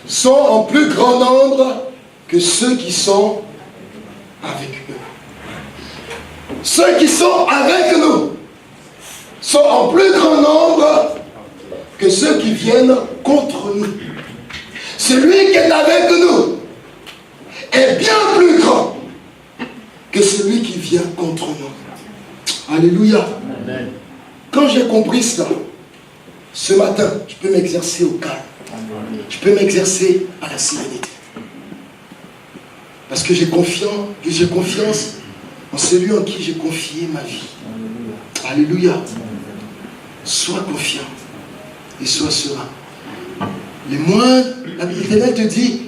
A: sont en plus grand nombre que ceux qui sont avec eux. Ceux qui sont avec nous sont en plus grand nombre que ceux qui viennent contre nous. Celui qui est avec nous est bien plus grand que celui qui vient contre nous. Alléluia. Amen. Quand j'ai compris cela, ce matin, je peux m'exercer au calme. Je peux m'exercer à la sérénité. Parce que j'ai confiance en celui en qui j'ai confié ma vie. Alléluia. Sois confiant et sois serein. Les moindres, l'Éternel te dit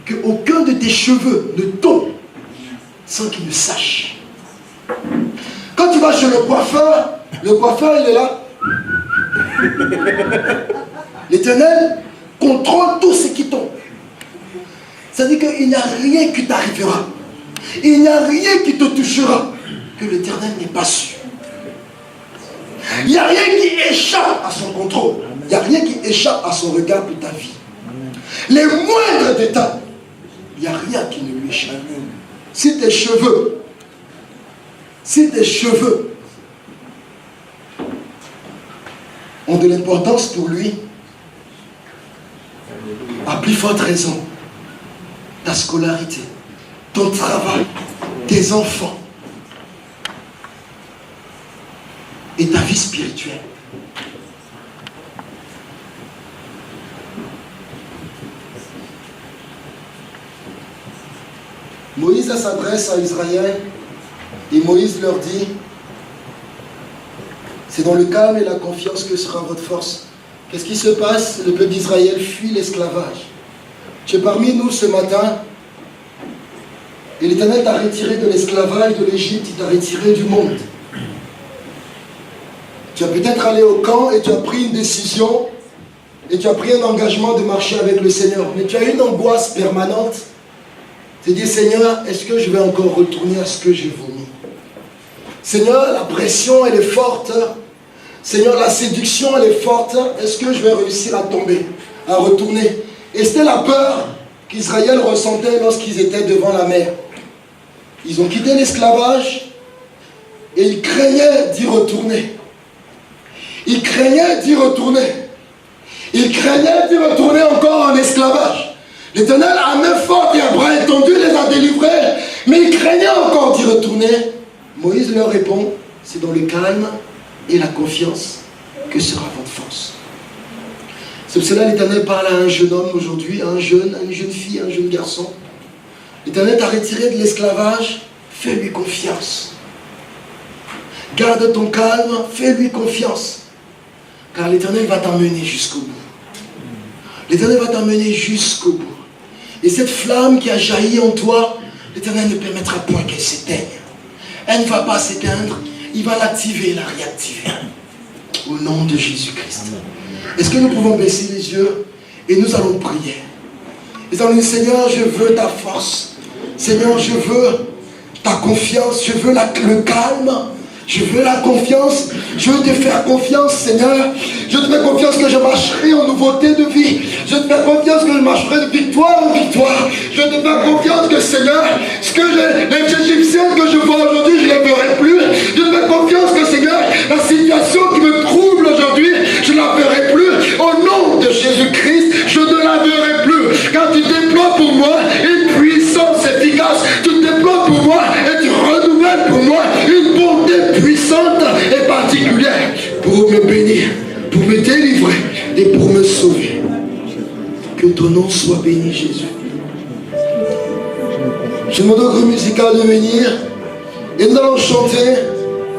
A: qu'aucun de tes cheveux ne tombe sans qu'il ne sache. Quand tu vas chez le coiffeur il est là. L'Éternel contrôle tout ce qui tombe. C'est-à-dire qu'il n'y a rien qui t'arrivera. Il n'y a rien qui te touchera que l'Éternel n'est pas sûr. Il n'y a rien qui échappe à son contrôle. Il n'y a rien qui échappe à son regard pour ta vie. Les moindres détails, il n'y a rien qui ne lui échappe. Si tes cheveux ont de l'importance pour lui, à plus forte raison, ta scolarité, ton travail, tes enfants et ta vie spirituelle. Moïse s'adresse à Israël et Moïse leur dit, c'est dans le calme et la confiance que sera votre force. Qu'est-ce qui se passe? Le peuple d'Israël fuit l'esclavage. Tu es parmi nous ce matin et l'Éternel t'a retiré de l'esclavage de l'Égypte, il t'a retiré du monde. Tu as peut-être allé au camp et tu as pris une décision et tu as pris un engagement de marcher avec le Seigneur. Mais tu as une angoisse permanente. Tu te dis, Seigneur, est-ce que je vais encore retourner à ce que j'ai vomi? Seigneur, la pression, elle est forte. Seigneur, la séduction, elle est forte. Est-ce que je vais réussir à tomber, à retourner? Et c'était la peur qu'Israël ressentait lorsqu'ils étaient devant la mer. Ils ont quitté l'esclavage et ils craignaient d'y retourner. Ils craignaient d'y retourner. Ils craignaient d'y retourner encore en esclavage. L'Éternel, à main forte et à bras étendus, les a délivrés. Mais ils craignaient encore d'y retourner. Moïse leur répond, c'est dans le calme et la confiance que sera votre force. C'est pour cela que l'Éternel parle à un jeune homme aujourd'hui, à une jeune fille, à un jeune garçon. L'Éternel t'a retiré de l'esclavage, fais-lui confiance. Garde ton calme, fais-lui confiance. Car l'Éternel va t'emmener jusqu'au bout. L'Éternel va t'emmener jusqu'au bout. Et cette flamme qui a jailli en toi, l'Éternel ne permettra point qu'elle s'éteigne. Elle ne va pas s'éteindre, il va l'activer, la réactiver. Au nom de Jésus-Christ. Est-ce que nous pouvons baisser les yeux et nous allons prier. Nous allons dire, Seigneur, je veux ta force. Seigneur, je veux ta confiance, je veux le calme. Je veux la confiance, je veux te faire confiance, Seigneur. Je te fais confiance que je marcherai en nouveauté de vie. Je te fais confiance que je marcherai de victoire en victoire. Je te fais confiance que, Seigneur, les Égyptiens que je vois aujourd'hui, je ne les verrai plus. Je te fais confiance que, Seigneur, la situation qui me trouble aujourd'hui, je ne la verrai plus. Au nom de Jésus-Christ, je ne la verrai plus. Car tu déploies pour moi une puissance efficace. Tu déploies pour moi et tu renouvelles pour moi une bonté puissante et particulière pour me bénir, pour me délivrer et pour me sauver. Que ton nom soit béni, Jésus. Je demande au groupe musical de venir et nous allons chanter,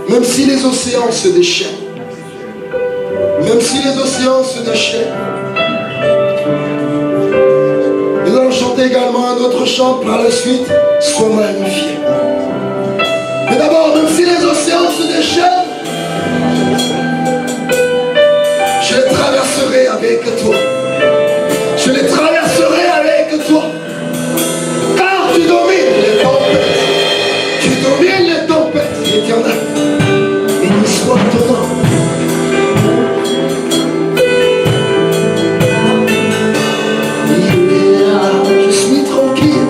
A: même si les océans se déchaînent. Même si les océans se déchaînent. Nous allons chanter également un autre chant par la suite, sois magnifié. Mais d'abord, même si les océans se déchaînent, je les traverserai avec toi. Je les traverserai avec toi. Car tu domines les tempêtes. Tu domines les tempêtes éternelles. Béni soit ton nom. Je suis tranquille.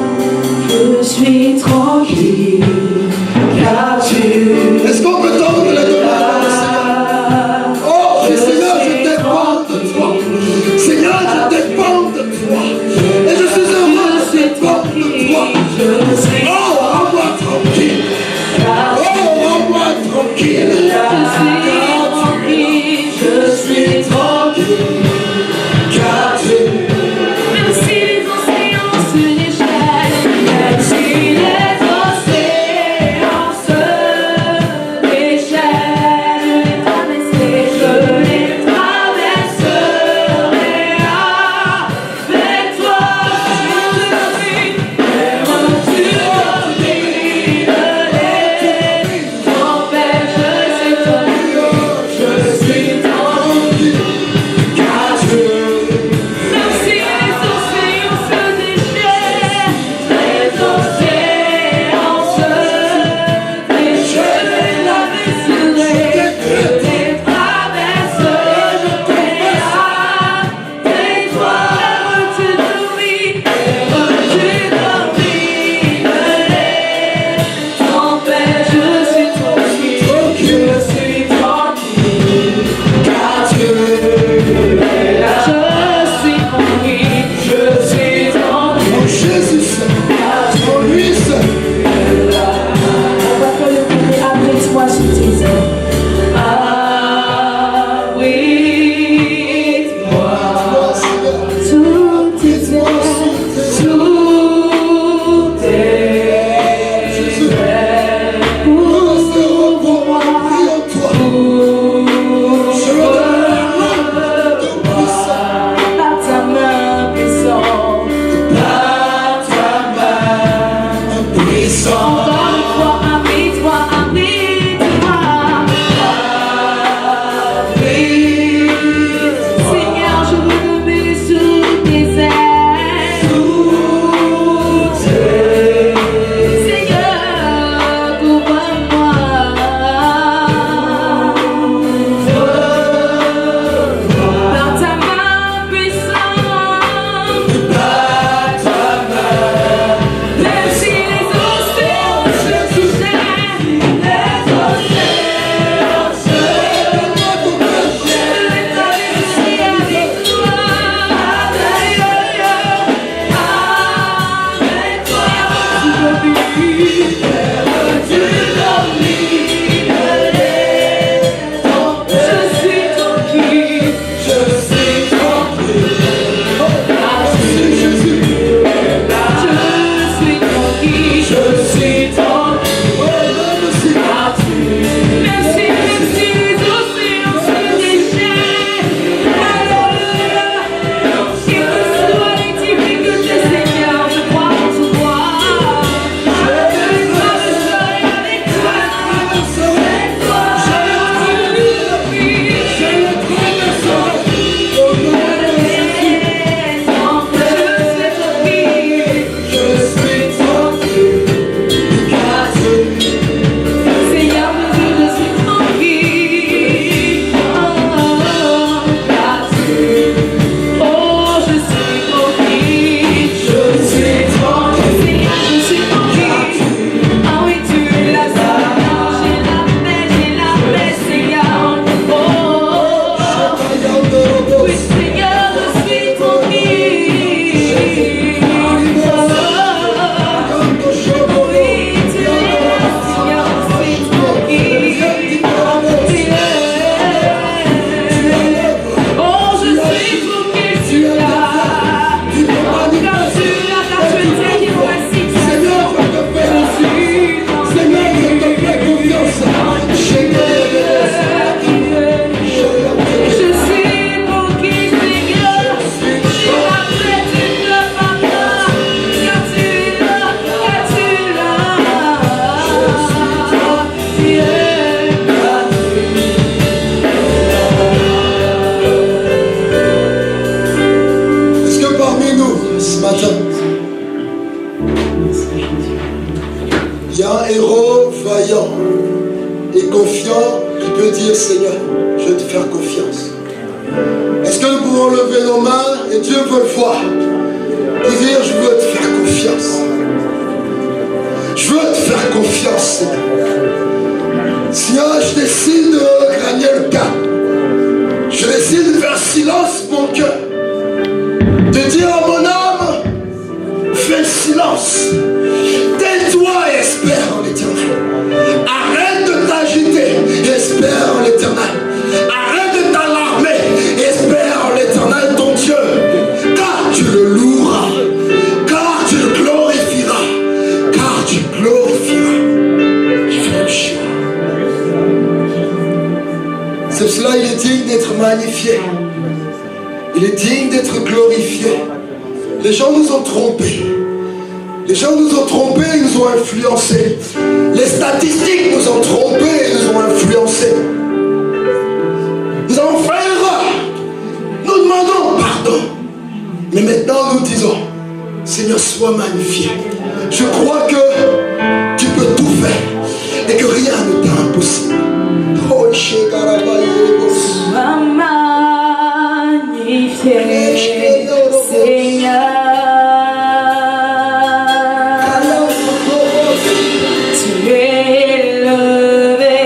C: Je suis tranquille.
A: Est-ce qu'on peut tendre la demande au Seigneur? Oh, Seigneur, je dépends de toi. Seigneur, je dépends de toi. Et je suis heureux de dépendre de toi. Oh, rends-moi tranquille. Oh, rends-moi tranquille.
C: Je suis tranquille.
A: Car tu...
C: Même si les océans se déchaînent, même si les océans se déchaînent, je les traverserai avec toi. Même si tu domines les tempêtes, je
A: confiant qui peut dire Seigneur, je vais te faire confiance? Est-ce que nous pouvons lever nos mains et Dieu veut le voir? Dire je veux te faire confiance. Je veux te faire confiance, Seigneur. Seigneur, je décide de gagner le cap. Je décide de faire silence mon cœur. De dire à mon âme, fais silence. Tais-toi et espère en l'Éternel. Arrête de t'agiter et espère en l'Éternel. Arrête de t'alarmer et espère en l'Éternel ton Dieu. Car tu le loueras. Car tu le glorifieras. Car tu le glorifieras. C'est pour cela il est digne d'être magnifié. Il est digne d'être glorifié. Les gens nous ont trompés. Les gens nous ont trompés et nous ont influencés. Les statistiques nous ont trompés et nous ont influencés. Nous avons fait erreur. Nous demandons pardon. Mais maintenant nous disons, Seigneur, sois magnifié. Je crois que tu peux tout faire et que rien ne t'est impossible. Oh,
C: Sois magnifié, Seigneur. Tu es élevé.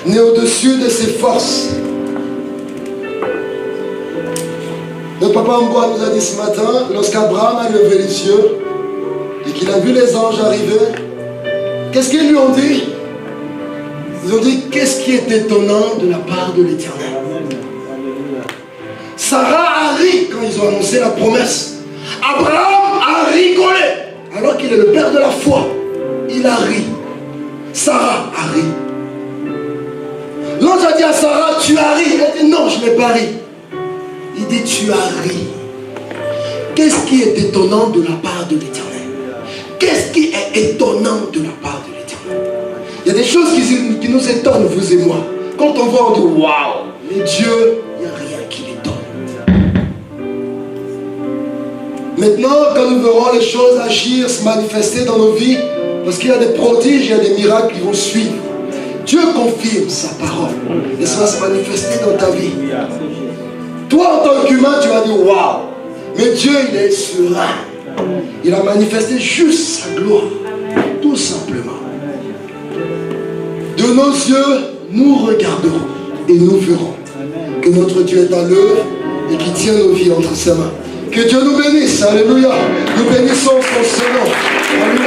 A: n'est au-dessus de ses forces. Notre papa Mboa nous a dit ce matin, lorsqu'Abraham a levé les yeux et qu'il a vu les anges arriver, qu'est-ce qu'ils lui ont dit? Ils ont dit, qu'est-ce qui est étonnant de la part de l'Éternel? Sarah a ri quand ils ont annoncé la promesse. Abraham a rigolé alors qu'il est le père de la foi. Il a ri. Sarah a ri. L'ange a dit à Sarah, tu as ri. Elle dit, non, je n'ai pas ri. Il dit, tu as ri. Qu'est-ce qui est étonnant de la part de l'Éternel? Qu'est-ce qui est étonnant de la part de l'Éternel? Il y a des choses qui nous étonnent, vous et moi. Quand on voit, on dit, waouh, mais Dieu, il n'y a rien qui l'étonne. Maintenant, quand nous verrons les choses agir, se manifester dans nos vies, parce qu'il y a des prodiges, il y a des miracles qui vont suivre. Dieu confirme sa parole et ça va se manifester dans ta vie. Toi, en tant qu'humain, tu vas dire waouh, mais Dieu, il est serein. Il a manifesté juste sa gloire, tout simplement. De nos yeux, nous regarderons et nous verrons que notre Dieu est à l'œuvre et qui tient nos vies entre ses mains. Que Dieu nous bénisse, alléluia. Nous bénissons son nom. Alléluia.